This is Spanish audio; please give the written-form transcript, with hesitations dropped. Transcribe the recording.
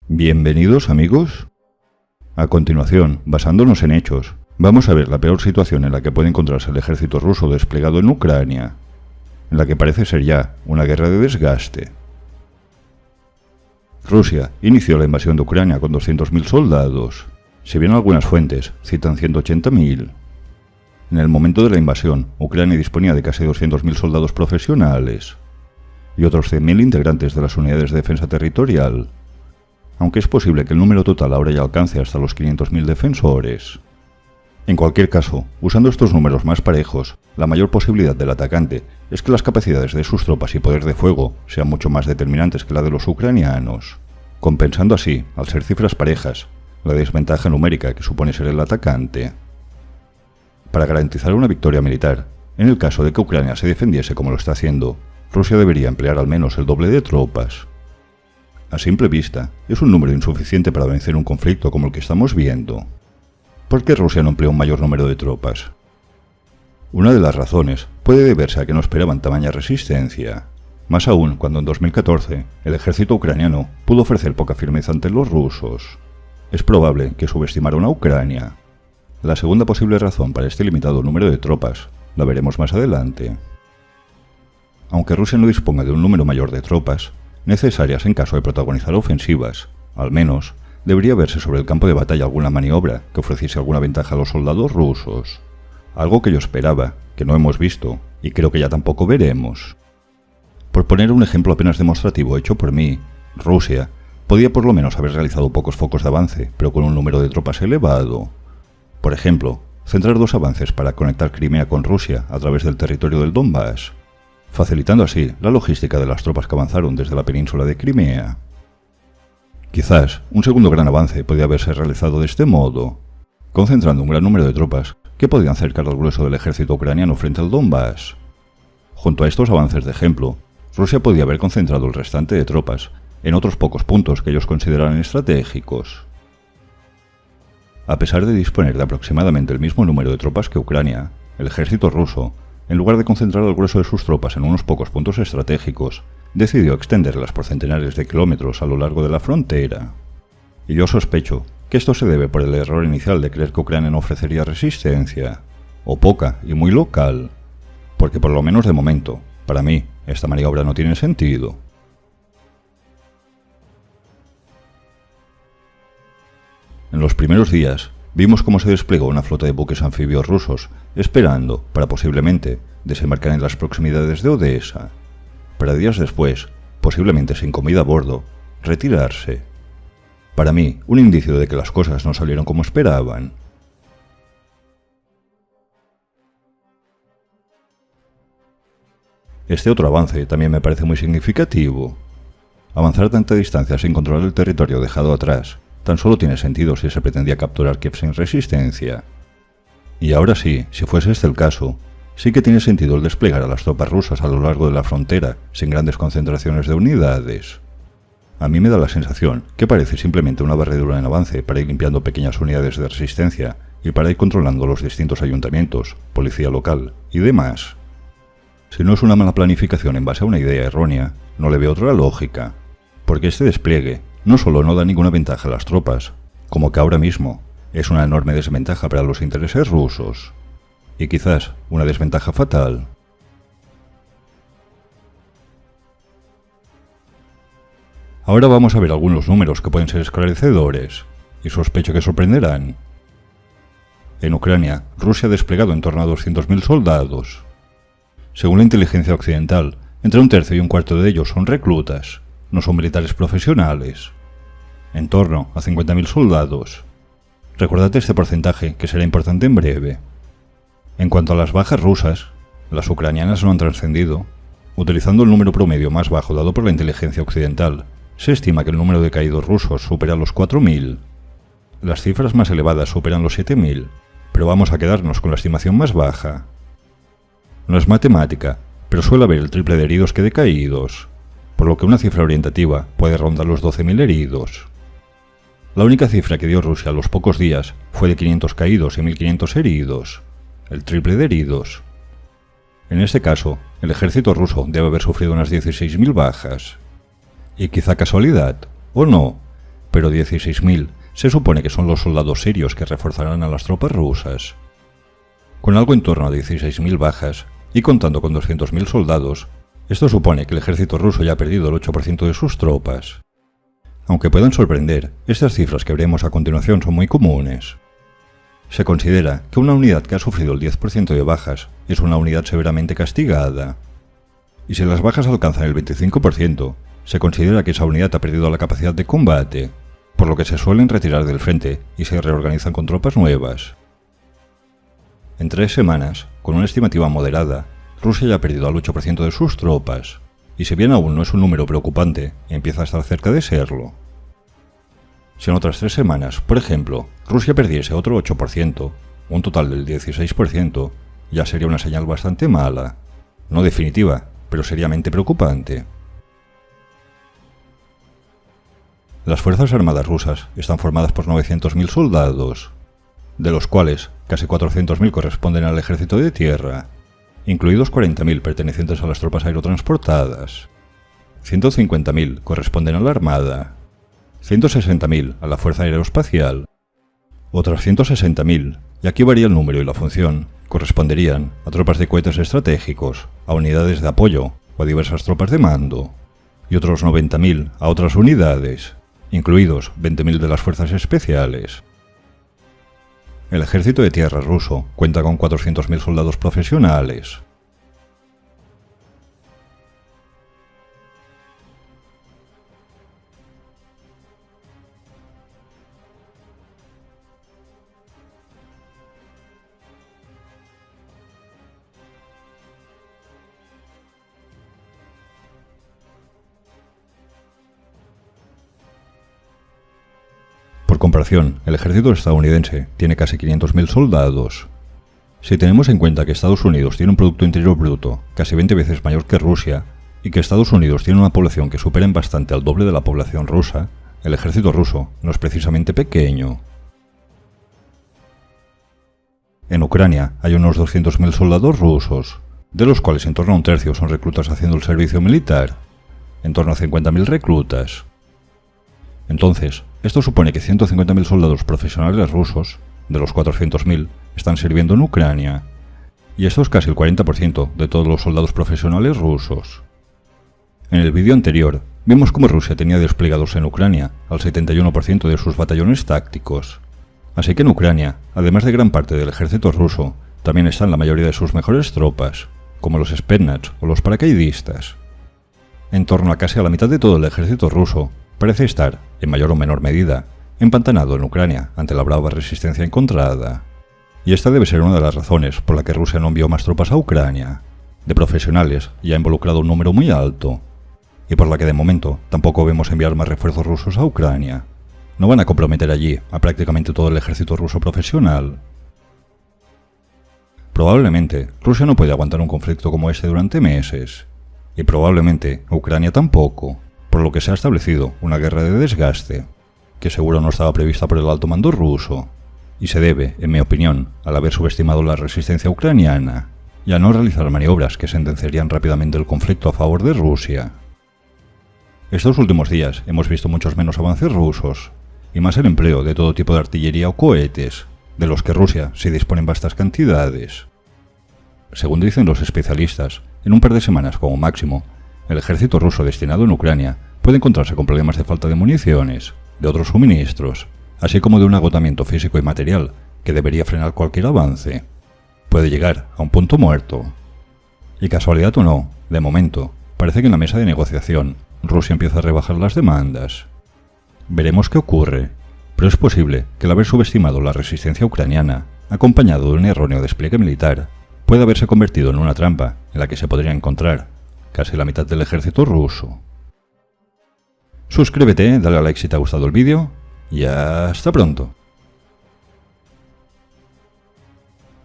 Bienvenidos, amigos. A continuación, basándonos en hechos, vamos a ver la peor situación en la que puede encontrarse el ejército ruso desplegado en Ucrania, en la que parece ser ya una guerra de desgaste. Rusia inició la invasión de Ucrania con 200.000 soldados. Si bien algunas fuentes citan 180.000. En el momento de la invasión, Ucrania disponía de casi 200.000 soldados profesionales y otros 100.000 integrantes de las unidades de defensa territorial, aunque es posible que el número total ahora ya alcance hasta los 500.000 defensores. En cualquier caso, usando estos números más parejos, la mayor posibilidad del atacante es que las capacidades de sus tropas y poder de fuego sean mucho más determinantes que la de los ucranianos, compensando así, al ser cifras parejas, la desventaja numérica que supone ser el atacante. Para garantizar una victoria militar, en el caso de que Ucrania se defendiese como lo está haciendo, Rusia debería emplear al menos el doble de tropas. A simple vista, es un número insuficiente para vencer un conflicto como el que estamos viendo. ¿Por qué Rusia no emplea un mayor número de tropas? Una de las razones puede deberse a que no esperaban tamaña resistencia, más aún cuando en 2014 el ejército ucraniano pudo ofrecer poca firmeza ante los rusos. Es probable que subestimaron a Ucrania. La segunda posible razón para este limitado número de tropas la veremos más adelante. Aunque Rusia no disponga de un número mayor de tropas necesarias en caso de protagonizar ofensivas, al menos debería verse sobre el campo de batalla alguna maniobra que ofreciese alguna ventaja a los soldados rusos. Algo que yo esperaba, que no hemos visto, y creo que ya tampoco veremos. Por poner un ejemplo apenas demostrativo hecho por mí, Rusia podía por lo menos haber realizado pocos focos de avance, pero con un número de tropas elevado. Por ejemplo, centrar dos avances para conectar Crimea con Rusia a través del territorio del Donbass, facilitando así la logística de las tropas que avanzaron desde la península de Crimea. Quizás un segundo gran avance podía haberse realizado de este modo, concentrando un gran número de tropas que podían cercar al grueso del ejército ucraniano frente al Donbass. Junto a estos avances de ejemplo, Rusia podía haber concentrado el restante de tropas en otros pocos puntos que ellos consideraran estratégicos. A pesar de disponer de aproximadamente el mismo número de tropas que Ucrania, el ejército ruso, en lugar de concentrar el grueso de sus tropas en unos pocos puntos estratégicos, decidió extenderlas por centenares de kilómetros a lo largo de la frontera. Y yo sospecho que esto se debe por el error inicial de creer que Ucrania no ofrecería resistencia, o poca y muy local, porque por lo menos de momento, para mí, esta maniobra no tiene sentido. En los primeros días, vimos cómo se desplegó una flota de buques anfibios rusos, esperando para posiblemente desembarcar en las proximidades de Odessa, para días después, posiblemente sin comida a bordo, retirarse. Para mí, un indicio de que las cosas no salieron como esperaban. Este otro avance también me parece muy significativo. Avanzar tanta distancia sin controlar el territorio dejado atrás tan solo tiene sentido si se pretendía capturar Kiev sin resistencia. Y ahora sí, si fuese este el caso, sí que tiene sentido el desplegar a las tropas rusas a lo largo de la frontera sin grandes concentraciones de unidades. A mí me da la sensación que parece simplemente una barredura en avance para ir limpiando pequeñas unidades de resistencia y para ir controlando los distintos ayuntamientos, policía local y demás. Si no es una mala planificación en base a una idea errónea, no le veo otra lógica, porque este despliegue no solo no da ninguna ventaja a las tropas, como que ahora mismo es una enorme desventaja para los intereses rusos, y quizás una desventaja fatal. Ahora vamos a ver algunos números que pueden ser esclarecedores, y sospecho que sorprenderán. En Ucrania, Rusia ha desplegado en torno a 200.000 soldados. Según la inteligencia occidental, entre un tercio y un cuarto de ellos son reclutas, no son militares profesionales. En torno a 50.000 soldados. Recordad este porcentaje, que será importante en breve. En cuanto a las bajas rusas, las ucranianas no han trascendido. Utilizando el número promedio más bajo dado por la inteligencia occidental, se estima que el número de caídos rusos supera los 4.000. Las cifras más elevadas superan los 7.000, pero vamos a quedarnos con la estimación más baja. No es matemática, pero suele haber el triple de heridos que de caídos, por lo que una cifra orientativa puede rondar los 12.000 heridos. La única cifra que dio Rusia a los pocos días fue de 500 caídos y 1.500 heridos, el triple de heridos. En este caso, el ejército ruso debe haber sufrido unas 16.000 bajas. Y quizá casualidad, o no, pero 16.000 se supone que son los soldados sirios que reforzarán a las tropas rusas. Con algo en torno a 16.000 bajas, y contando con 200.000 soldados, esto supone que el ejército ruso ya ha perdido el 8% de sus tropas. Aunque puedan sorprender, estas cifras que veremos a continuación son muy comunes. Se considera que una unidad que ha sufrido el 10% de bajas es una unidad severamente castigada. Y si las bajas alcanzan el 25%, se considera que esa unidad ha perdido la capacidad de combate, por lo que se suelen retirar del frente y se reorganizan con tropas nuevas. En 3 semanas, con una estimativa moderada, Rusia ya ha perdido al 8% de sus tropas, y si bien aún no es un número preocupante, empieza a estar cerca de serlo. Si en otras 3 semanas, por ejemplo, Rusia perdiese otro 8%, un total del 16%, ya sería una señal bastante mala. No definitiva, pero seriamente preocupante. Las Fuerzas Armadas rusas están formadas por 900.000 soldados, de los cuales casi 400.000 corresponden al ejército de tierra, incluidos 40.000 pertenecientes a las tropas aerotransportadas, 150.000 corresponden a la Armada, 160.000 a la Fuerza Aeroespacial, otras 160.000, y aquí varía el número y la función, corresponderían a tropas de cohetes estratégicos, a unidades de apoyo o a diversas tropas de mando, y otros 90.000 a otras unidades, incluidos 20.000 de las fuerzas especiales. El ejército de tierra ruso cuenta con 400.000 soldados profesionales. Por comparación, el ejército estadounidense tiene casi 500.000 soldados. Si tenemos en cuenta que Estados Unidos tiene un Producto Interior Bruto casi 20 veces mayor que Rusia, y que Estados Unidos tiene una población que supera en bastante al doble de la población rusa, el ejército ruso no es precisamente pequeño. En Ucrania hay unos 200.000 soldados rusos, de los cuales en torno a un tercio son reclutas haciendo el servicio militar, en torno a 50.000 reclutas. Entonces, esto supone que 150.000 soldados profesionales rusos, de los 400.000, están sirviendo en Ucrania, y esto es casi el 40% de todos los soldados profesionales rusos. En el vídeo anterior, vimos cómo Rusia tenía desplegados en Ucrania al 71% de sus batallones tácticos. Así que en Ucrania, además de gran parte del ejército ruso, también están la mayoría de sus mejores tropas, como los Spetsnaz o los paracaidistas. En torno a casi a la mitad de todo el ejército ruso parece estar, en mayor o menor medida, empantanado en Ucrania ante la brava resistencia encontrada. Y esta debe ser una de las razones por la que Rusia no envió más tropas a Ucrania. De profesionales ya ha involucrado un número muy alto, y por la que de momento tampoco vemos enviar más refuerzos rusos a Ucrania. No van a comprometer allí a prácticamente todo el ejército ruso profesional. Probablemente Rusia no puede aguantar un conflicto como este durante meses, y probablemente Ucrania tampoco, por lo que se ha establecido una guerra de desgaste, que seguro no estaba prevista por el alto mando ruso, y se debe, en mi opinión, al haber subestimado la resistencia ucraniana, y a no realizar maniobras que sentenciarían rápidamente el conflicto a favor de Rusia. Estos últimos días hemos visto muchos menos avances rusos, y más el empleo de todo tipo de artillería o cohetes, de los que Rusia sí dispone en vastas cantidades. Según dicen los especialistas, en un par de semanas como máximo, el ejército ruso destinado en Ucrania puede encontrarse con problemas de falta de municiones, de otros suministros, así como de un agotamiento físico y material que debería frenar cualquier avance. Puede llegar a un punto muerto. Y casualidad o no, de momento, parece que en la mesa de negociación Rusia empieza a rebajar las demandas. Veremos qué ocurre, pero es posible que el haber subestimado la resistencia ucraniana, acompañado de un erróneo despliegue militar, pueda haberse convertido en una trampa en la que se podría encontrar casi la mitad del ejército ruso. Suscríbete, dale a like si te ha gustado el vídeo y hasta pronto.